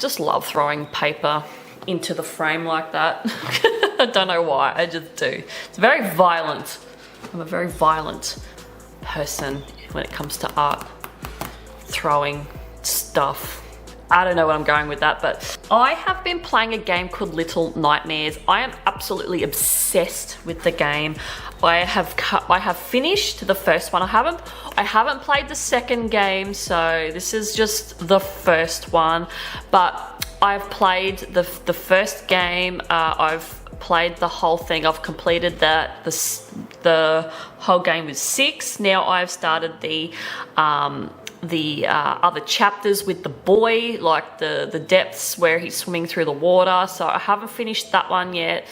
just love throwing paper into the frame like that. I don't know why, I just do. It's very violent. I'm a very violent person when it comes to art. Throwing stuff. I don't know what I'm going with that, but I have been playing a game called Little Nightmares. I am absolutely obsessed with the game. I have finished the first one. I haven't played the second game, so this is just the first one. But I've played the first game. I've played the whole thing. I've completed that. The whole game was 6. Now I've started the other chapters with the boy, like the depths where he's swimming through the water. So I haven't finished that one yet,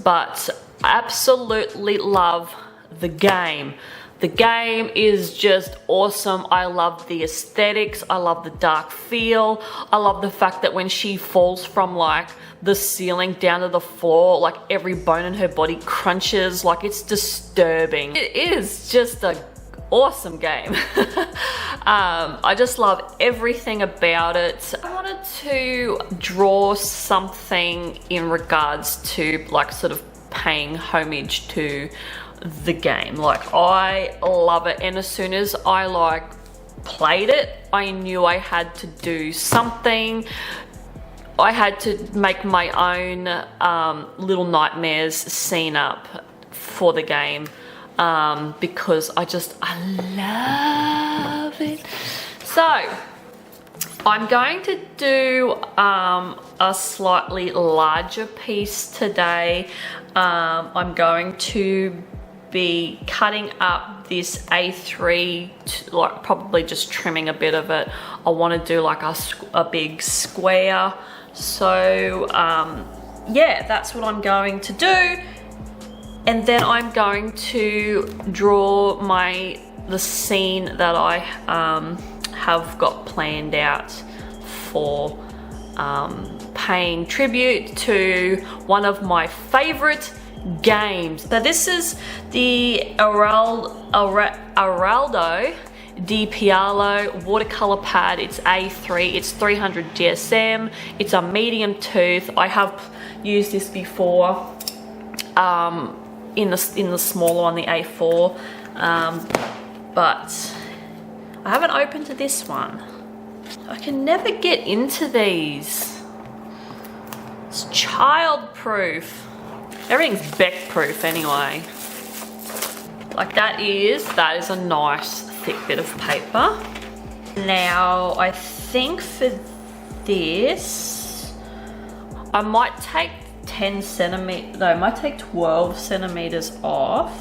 but I absolutely love the game. The game is just awesome. I love the aesthetics. I love the dark feel. I love the fact that when she falls from like the ceiling down to the floor, like every bone in her body crunches. Like, it's disturbing. It is just a awesome game. I just love everything about it. I wanted to draw something in regards to like sort of paying homage to the game. Like, I love it, and as soon as I like played it, I knew I had to do something. I had to make my own Little Nightmares scene up for the game. Because I love it. So I'm going to do a slightly larger piece today. I'm going to be cutting up this A3, like probably just trimming a bit of it. I want to do like a big square. So yeah, that's what I'm going to do. And then I'm going to draw the scene that I have got planned out for paying tribute to one of my favorite games. So this is the Eraldo Di Paolo watercolor pad. It's A3, it's 300 GSM, it's a medium tooth. I have used this before. In the smaller one, the A4, but I haven't opened to this one. I can never get into these. It's child-proof. Everything's Beck-proof anyway. Like that is a nice thick bit of paper. Now I think for this, I might take 10 centimeters, no, I might take 12 centimeters off.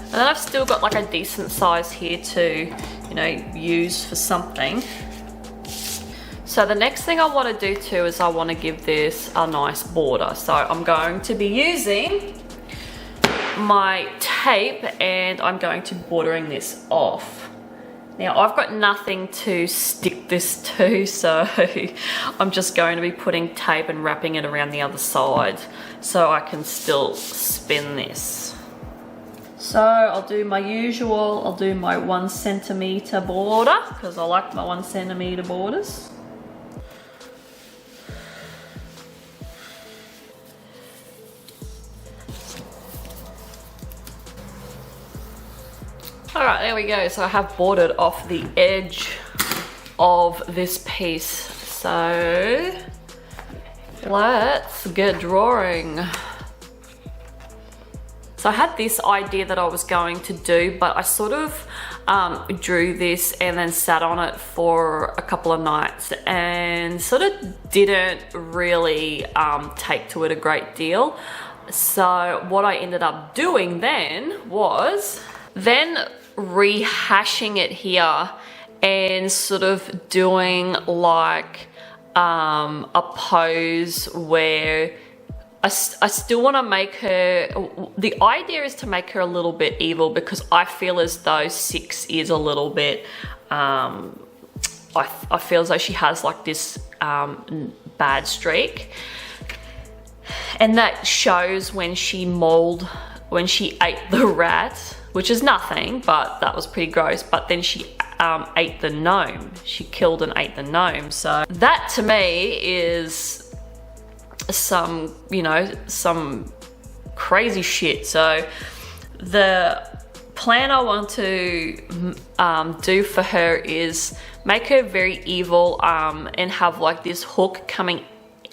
And then I've still got like a decent size here to, you know, use for something. So the next thing I want to do too is I want to give this a nice border. So I'm going to be using my tape and I'm going to be bordering this off. Now I've got nothing to stick this to, so I'm just going to be putting tape and wrapping it around the other side so I can still spin this. So I'll do my usual, I'll do my 1 centimeter border because I like my 1 centimeter borders. Alright, there we go. So I have bordered off the edge of this piece. So let's get drawing. So I had this idea that I was going to do, but I sort of drew this and then sat on it for a couple of nights and sort of didn't really take to it a great deal. So what I ended up doing then was rehashing it here and sort of doing like a pose where I still want to make her, the idea is to make her a little bit evil because I feel as though 6 is a little bit, I feel as though she has like this bad streak, and that shows when she ate the rat, which is nothing, but that was pretty gross. But then she ate the gnome. She killed and ate the gnome. So that to me is some, you know, some crazy shit. So the plan I want to do for her is make her very evil and have like this hook coming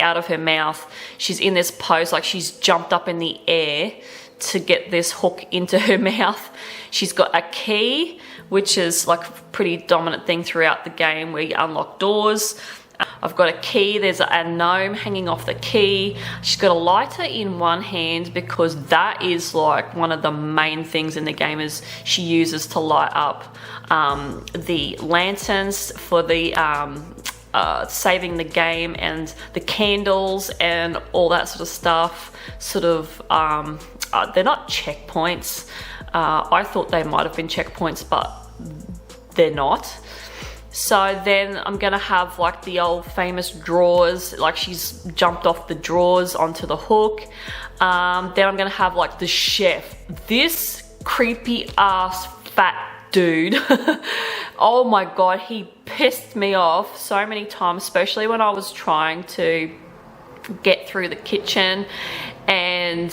out of her mouth. She's in this pose like she's jumped up in the air to get this hook into her mouth. She's got a key, which is like a pretty dominant thing throughout the game where you unlock doors. I've got a key, there's a gnome hanging off the key. She's got a lighter in one hand because that is like one of the main things in the game is she uses to light up the lanterns for the saving the game, and the candles and all that sort of stuff. Sort of, they're not checkpoints. I thought they might have been checkpoints, but they're not. So then I'm gonna have like the old famous drawers, like she's jumped off the drawers onto the hook. Then I'm gonna have like the chef, this creepy ass fat dude. Oh my god, he pissed me off so many times, especially when I was trying to get through the kitchen and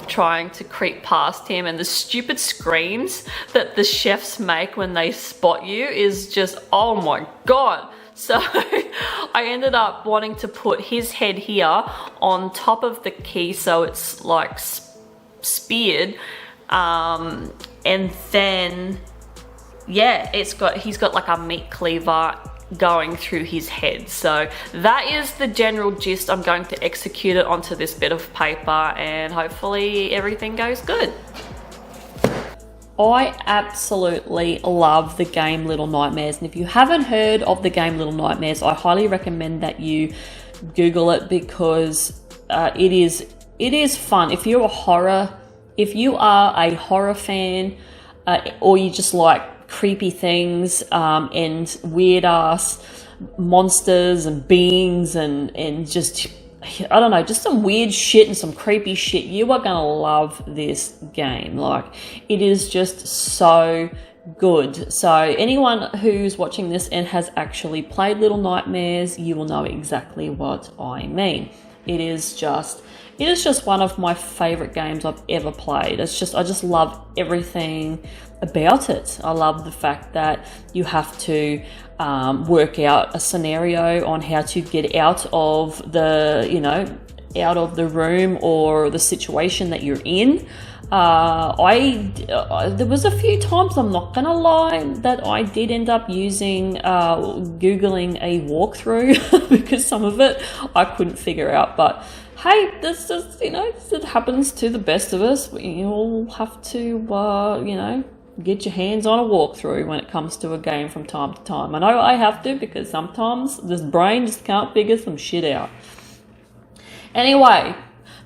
trying to creep past him, and the stupid screams that the chefs make when they spot you is just, oh my god. So I ended up wanting to put his head here on top of the key so it's like speared, and then yeah, he's got like a meat cleaver going through his head. So that is the general gist. I'm going to execute it onto this bit of paper and hopefully everything goes good. I absolutely love the game Little Nightmares, and if you haven't heard of the game Little Nightmares, I highly recommend that you Google it because it is fun. If you are a horror fan, or you just like creepy things and weird ass monsters and beings and just, I don't know, just some weird shit and some creepy shit, you are gonna love this game. Like, it is just so good. So anyone who's watching this and has actually played Little Nightmares, you will know exactly what I mean. It is just one of my favorite games I've ever played. I just love everything about it. I love the fact that you have to work out a scenario on how to get out of the room or the situation that you're in. There was a few times, I'm not gonna lie, that I did end up using Googling a walkthrough because some of it I couldn't figure out, but hey, this just, it happens to the best of us. You all have to, get your hands on a walkthrough when it comes to a game from time to time. I know I have to because sometimes this brain just can't figure some shit out. Anyway,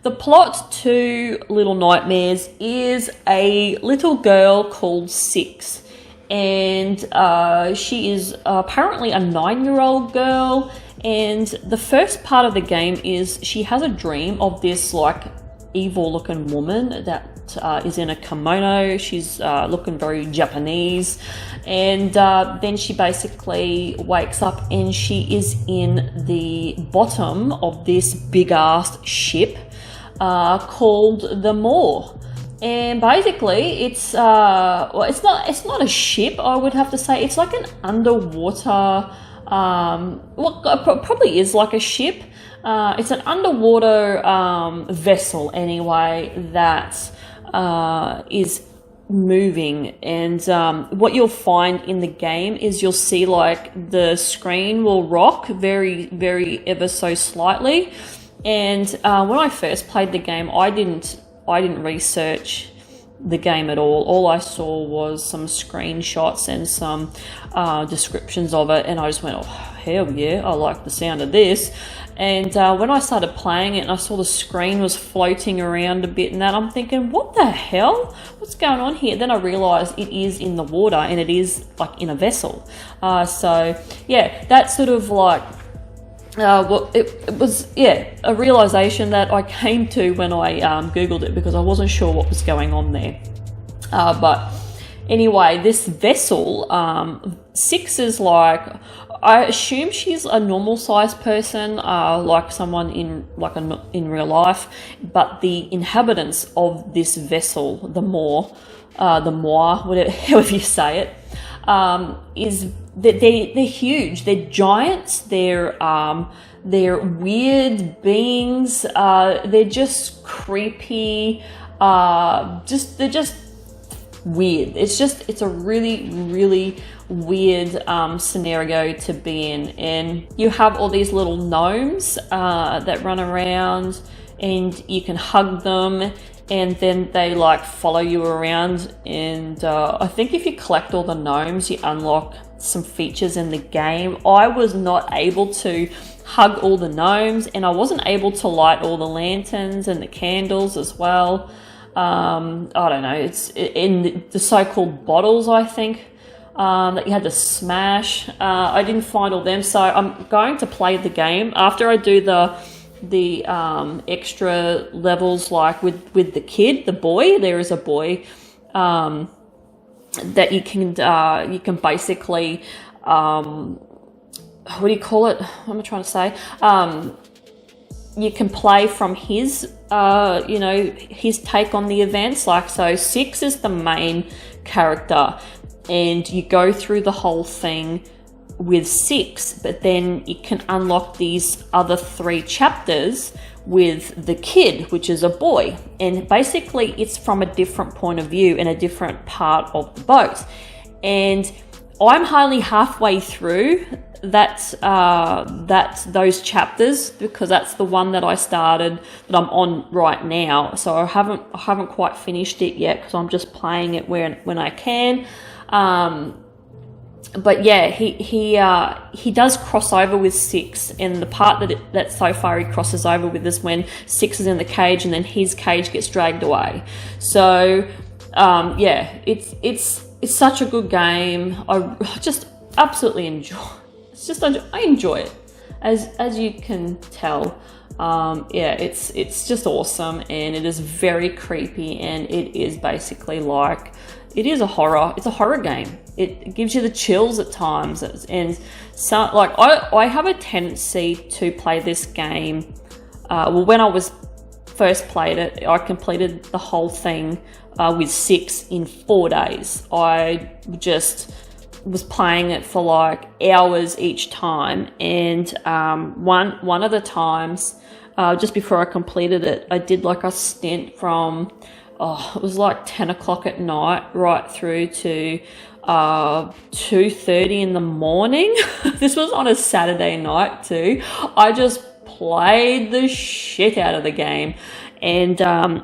the plot to Little Nightmares is a little girl called Six, and she is apparently a 9-year-old girl. And the first part of the game is she has a dream of this like evil looking woman that is in a kimono. She's looking very Japanese, and then she basically wakes up and she is in the bottom of this big ass ship called the Moor. And basically it's not a ship, I would have to say. It's like an underwater, probably is like a ship. It's an underwater vessel anyway that is moving, and what you'll find in the game is you'll see like the screen will rock very, very ever so slightly. And when I first played the game, I didn't research the game at all. All I saw was some screenshots and some descriptions of it, and I just went, oh hell yeah, I like the sound of this. And when I started playing it and I saw the screen was floating around a bit and that, I'm thinking, what the hell? What's going on here? Then I realised it is in the water and it is like in a vessel. So yeah, that's sort of like it was a realisation that I came to when I Googled it, because I wasn't sure what was going on there. But Anyway, this vessel, Six is like, I assume she's a normal sized person, like someone in real life, but the inhabitants of this vessel, the Moor, whatever, however you say it, is that they're huge. They're giants. They're weird beings. They're just creepy. They're just weird. It's a really weird scenario to be in, and you have all these little gnomes that run around, and you can hug them, and then they like follow you around. And I think if you collect all the gnomes, you unlock some features in the game. I was not able to hug all the gnomes, and I wasn't able to light all the lanterns and the candles as well. I don't know, it's in the so-called bottles, I think, that you had to smash. I didn't find all them, so I'm going to play the game after I do the extra levels, like with the kid, the boy. There is a boy that you can basically what do you call it? What am I trying to say? You can play from his, his take on the events. Like, so Six is the main character, and you go through the whole thing with Six, but then you can unlock these other 3 chapters with the kid, which is a boy. And basically it's from a different point of view in a different part of the boat. And I'm hardly halfway through those chapters, because that's the one that I started, that I'm on right now. So I haven't quite finished it yet, because I'm just playing it when I can. But yeah, he does cross over with Six, and the part that so far he crosses over with is when Six is in the cage, and then his cage gets dragged away. So yeah, it's such a good game. I just absolutely enjoy. I enjoy it, as you can tell. Yeah, it's just awesome, and it is very creepy, and it is basically like, it is a horror. It's a horror game. It gives you the chills at times, and so like I have a tendency to play this game. Well, when I was first played it, I completed the whole thing with Six in 4 days. I just was playing it for like hours each time, and one of the times, just before I completed it, I did like a stint from it was like 10 o'clock at night right through to 2:30 in the morning. This was on a Saturday night too. I just played the shit out of the game, and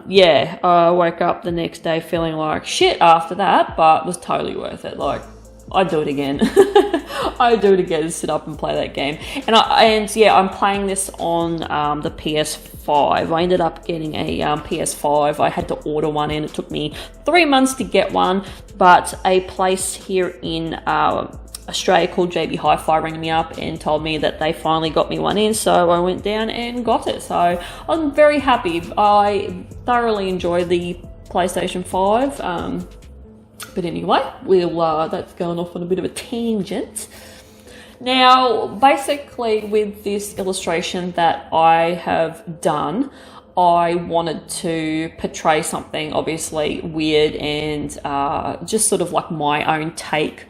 yeah, I woke up the next day feeling like shit after that, but it was totally worth it. Like, I'd do it again. I'd do it again and sit up and play that game. And yeah, I'm playing this on the PS5. I ended up getting a PS5. I had to order one, and it took me 3 months to get one. But a place here in Australia called JB Hi-Fi rang me up and told me that they finally got me one in. So I went down and got it. So I'm very happy. I thoroughly enjoy the PlayStation 5. But anyway, that's going off on a bit of a tangent. Now, basically with this illustration that I have done, I wanted to portray something obviously weird and just sort of like my own take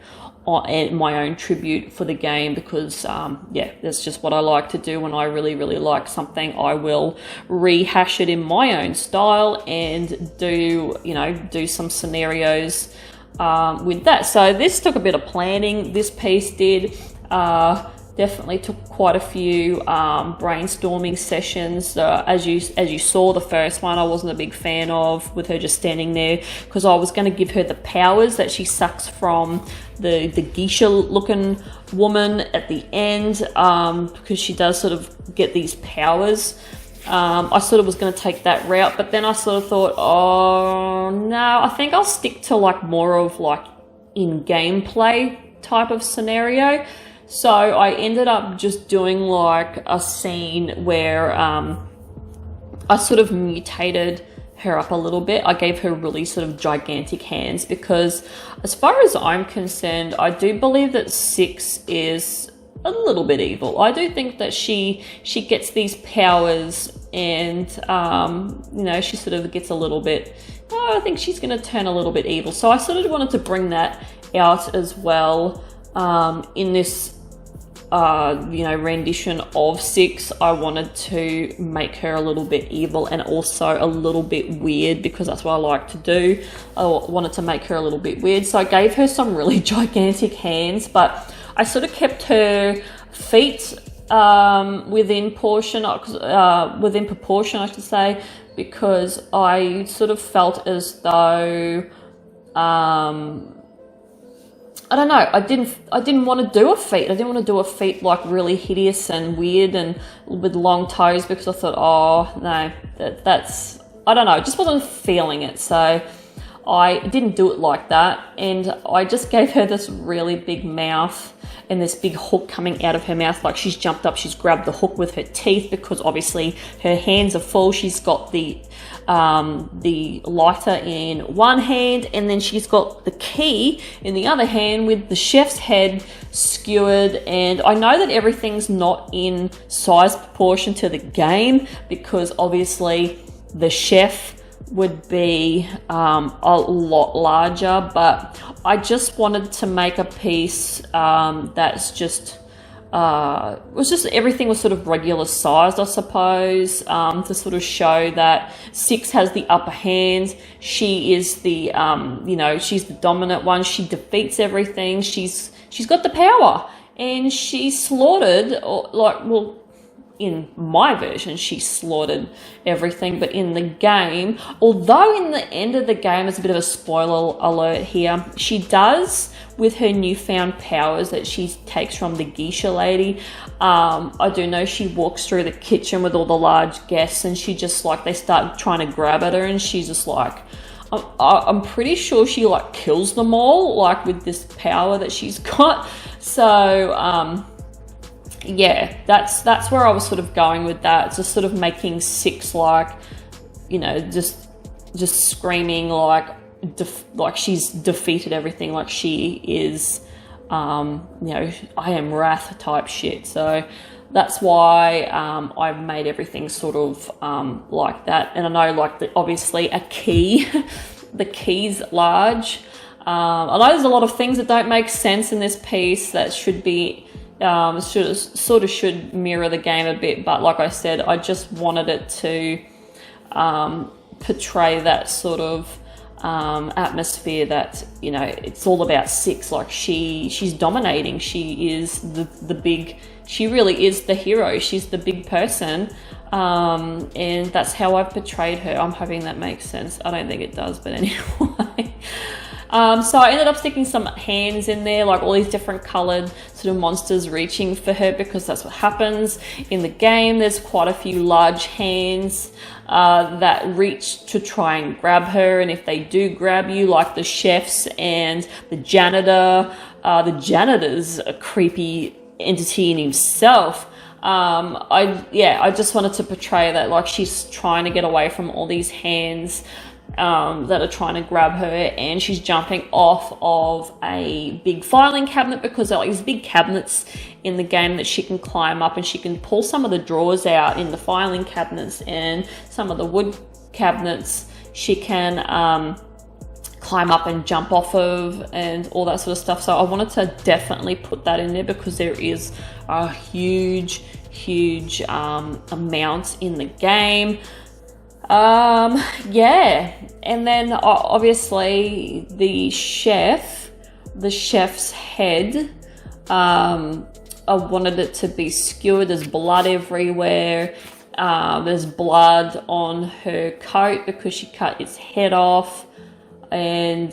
on, and my own tribute for the game, because yeah, that's just what I like to do. When I really like something, I will rehash it in my own style and do some scenarios with that. So this took a bit of planning. This piece did. Definitely took quite a few brainstorming sessions. As you saw, the first one I wasn't a big fan of, with her just standing there, because I was going to give her the powers that she sucks from the geisha looking woman at the end, because she does sort of get these powers. I sort of was going to take that route, but then I sort of thought, oh no, I think I'll stick to like more of like in gameplay type of scenario. So I ended up just doing like a scene where I sort of mutated her up a little bit. I gave her really sort of gigantic hands because as far as I'm concerned, I do believe that 6 is a little bit evil. I do think that she gets these powers and, you know, she sort of gets a little bit, I think she's going to turn a little bit evil. So I sort of wanted to bring that out as well in this you know, rendition of 6. I wanted to make her a little bit evil and also a little bit weird because that's what I like to do. I wanted to make her a little bit weird, so I gave her some really gigantic hands, but I sort of kept her feet within proportion, I should say, because I sort of felt as though I don't know, I didn't want to do a feet. I didn't want to do a feet like really hideous and weird and with long toes because I thought, oh no, that's, I don't know, I just wasn't feeling it. So I didn't do it like that, and I just gave her this really big mouth and this big hook coming out of her mouth. Like she's jumped up, she's grabbed the hook with her teeth because obviously her hands are full. She's got the lighter in one hand, and then she's got the key in the other hand with the chef's head skewered. And I know that everything's not in size proportion to the game because obviously the chef would be a lot larger, but I just wanted to make a piece that's just everything was sort of regular sized, I suppose, to sort of show that 6 has the upper hand. She is the you know, she's the dominant one. She defeats everything. She's got the power, and she slaughtered, or like, well, in my version, she slaughtered everything. But in the game, although in the end of the game, it's a bit of a spoiler alert here, she does, with her newfound powers that she takes from the geisha lady, I do know she walks through the kitchen with all the large guests, and she just, like, they start trying to grab at her, and she's just like, I'm pretty sure she like kills them all, like with this power that she's got. So yeah, that's where I was sort of going with that. Just sort of making 6 like, you know, just screaming like she's defeated everything, like she is, you know, I am wrath type shit. So that's why I've made everything sort of like that. And I know, like, obviously a key, the key's large. I know there's a lot of things that don't make sense in this piece that should be should mirror the game a bit, but like I said, I just wanted it to portray that sort of atmosphere that, you know, it's all about 6. Like she's dominating. She is the big. She really is the hero. She's the big person, and that's how I've portrayed her. I'm hoping that makes sense. I don't think it does, but anyway. So I ended up sticking some hands in there, like all these different colored sort of monsters reaching for her, because that's what happens in the game. There's quite a few large hands that reach to try and grab her, and if they do grab you, like the chefs and the janitor's a creepy entity in himself. I just wanted to portray that, like, she's trying to get away from all these hands that are trying to grab her, and she's jumping off of a big filing cabinet, because there are like these big cabinets in the game that she can climb up, and she can pull some of the drawers out in the filing cabinets, and some of the wood cabinets she can climb up and jump off of, and all that sort of stuff. So I wanted to definitely put that in there, because there is a huge amount in the game. Yeah, and then obviously the chef's head, I wanted it to be skewered. There's blood everywhere. There's blood on her coat because she cut its head off. And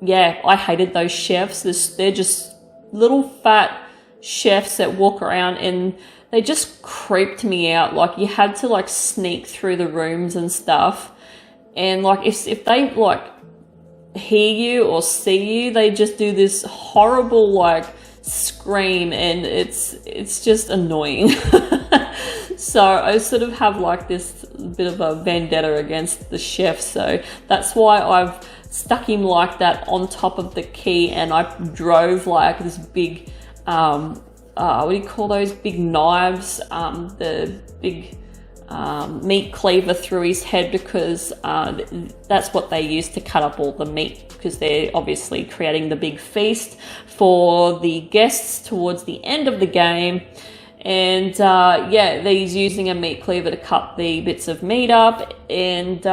yeah, I hated those chefs. They're just little fat chefs that walk around, and they just creeped me out. Like, you had to like sneak through the rooms and stuff, and like if they like hear you or see you, they just do this horrible like scream, and it's just annoying. So I sort of have like this bit of a vendetta against the chef. So that's why I've stuck him like that on top of the key, and I drove like this big, what do you call those big knives? The big meat cleaver through his head, because that's what they use to cut up all the meat, because they're obviously creating the big feast for the guests towards the end of the game. And yeah, he's using a meat cleaver to cut the bits of meat up. And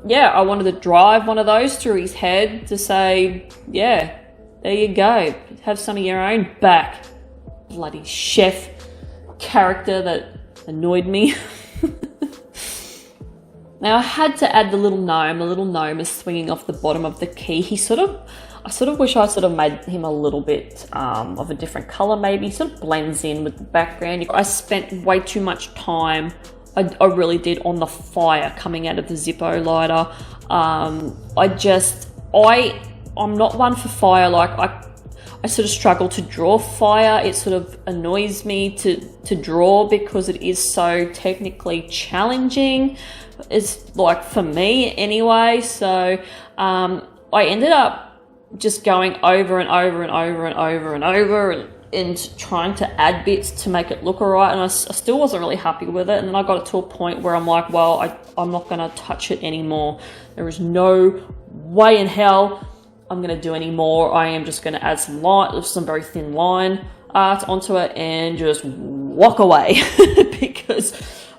yeah, I wanted to drive one of those through his head to say, yeah, there you go, have some of your own back. Bloody chef character that annoyed me. Now I had to add the little gnome. The little gnome is swinging off the bottom of the key. I sort of wish I sort of made him a little bit of a different color, maybe. He sort of blends in with the background. I spent way too much time, I really did, on the fire coming out of the Zippo lighter. I'm not one for fire. Like I sort of struggle to draw fire. It sort of annoys me to draw because it is so technically challenging. It's like, for me anyway. So I ended up just going over and over and over and over and over and trying to add bits to make it look alright, and I still wasn't really happy with it. And then I got it to a point where I'm like, well, I'm not going to touch it anymore. There is no way in hell I'm going to do any more. I am just going to add some very thin line art onto it and just walk away because,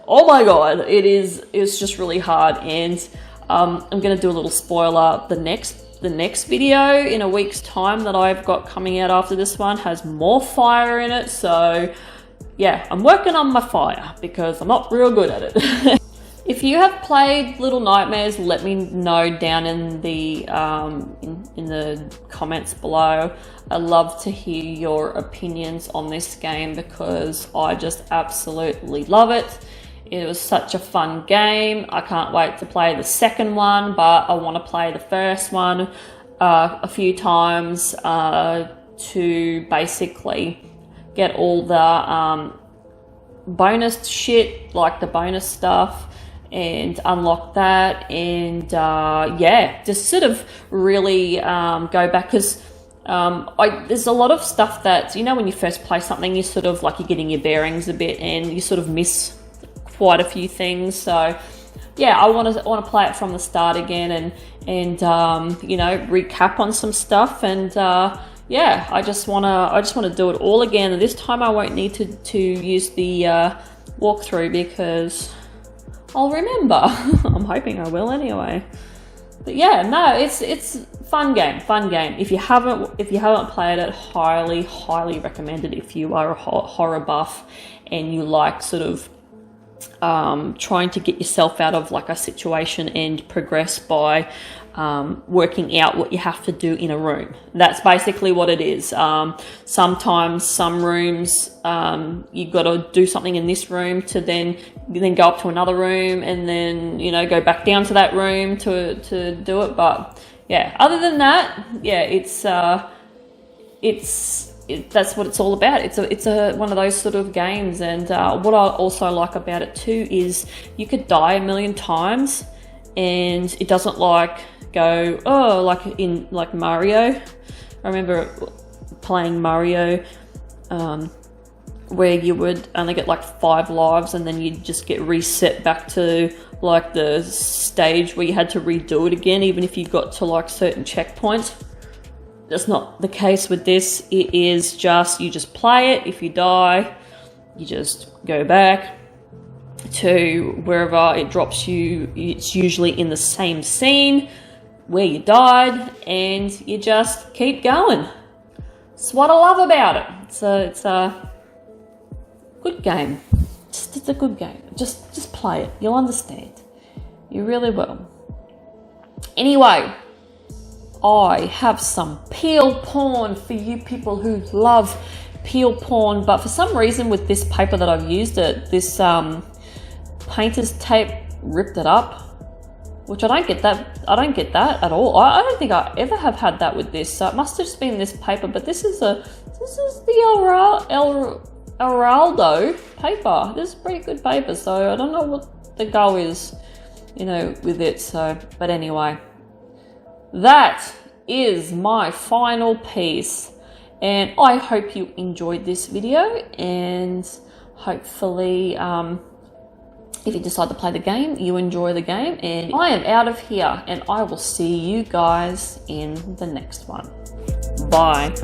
oh my god, it's just really hard. And I'm going to do a little spoiler. The next video in a week's time that I've got coming out after this one has more fire in it. So yeah, I'm working on my fire because I'm not real good at it. If you have played Little Nightmares, let me know down in the in the comments below. I'd love to hear your opinions on this game because I just absolutely love it. It was such a fun game. I can't wait to play the second one, but I want to play the first one a few times to basically get all the bonus shit, like the bonus stuff, and unlock that. And yeah, just sort of really go back, because there's a lot of stuff that, you know, when you first play something, you sort of like, you're getting your bearings a bit and you sort of miss quite a few things. So yeah, I want to play it from the start again and you know, recap on some stuff. And yeah, I just want to do it all again. And this time I won't need to use the walkthrough because I'll remember. I'm hoping I will anyway. But yeah, no, it's fun game. If you haven't played it, highly recommend it. If you are a horror buff and you like sort of trying to get yourself out of like a situation and progress by working out what you have to do in a room. That's basically what it is. Sometimes some rooms you've got to do something in this room to then go up to another room and then, you know, go back down to that room to do it. But yeah, other than that, yeah, that's what it's all about. It's one of those sort of games. And what I also like about it too is you could die a million times and it doesn't like go, oh, like Mario. I remember playing Mario where you would only get like 5 lives and then you'd just get reset back to like the stage where you had to redo it again, even if you got to like certain checkpoints. That's not the case with this. It is just, you just play it. If you die, you just go back to wherever it drops you. It's usually in the same scene where you died, and you just keep going. It's what I love about it. It's a good game. It's a good game. Just play it. You'll understand. You really will. Anyway, I have some peel porn for you people who love peel porn, but for some reason with this paper that I've used, this painter's tape ripped it up, which I don't get that. I don't get that at all. I don't think I ever have had that with this. So it must have just been this paper. But this is the Eraldo paper. This is pretty good paper, so I don't know what the go is, you know, with it. So, but anyway, that is my final piece, and I hope you enjoyed this video, and hopefully if you decide to play the game, you enjoy the game. And I am out of here, and I will see you guys in the next one. Bye.